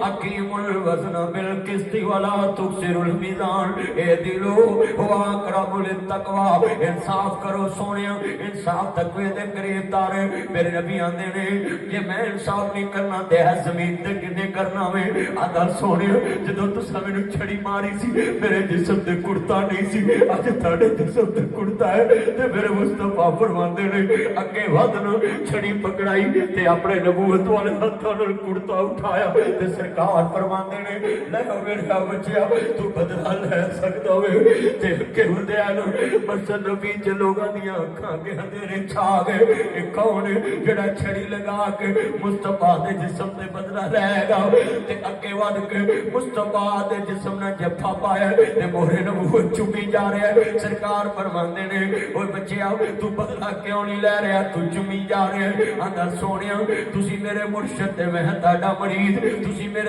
अकीमुल वज़न बिल क़िस्ति वला तुक्सिरुल मीज़ान। ए दिलो वाक़रबुल तक़वा, इंसाफ करो सोनिया, इंसाफ तकवे दे करीब तारे। मेरे नबी आंदे ने जे मैं इंसाफ नहीं करना ते है ज़मीन ते किने करना वे। आदा सोनिया जदों तुसां मैनूं छड़ी मारी सी मेरे जिस्म ते कुर्ता नहीं सी, अज तुहाडे जिस्म ते कुर्ता है। ते मेरे मुस्तफा फरमांदे ने अगे वधन छड़ी पकड़ाई ते अपने नबूवत वाले हत्थां नाल कुर्ता उठाया ते सरकार फरमांदे ने ले मेरा बच्चा तू बदला ले सकदा वे। ते के हुंदे आन बस नबी च लोगां दियां अखां के अंधेरे छा गए। ए कौन जेड़ा छड़ी लगा के मुस्तफा दे जिस्म ते बदला लेगा ते अगे वध के मुस्तफा दे जिस्म ने जफा पाया ते मोहरे नबूवत चुमी जा रहा है। सरकार फरमांदे ने ओए बच्चिया तू बदला क्यों नहीं ले रहा, तू चुमी जा रहा है। आंदा सोनिया तुसी मेरे मुर्शिद ते मैं तुहाडा मरीद, तुसी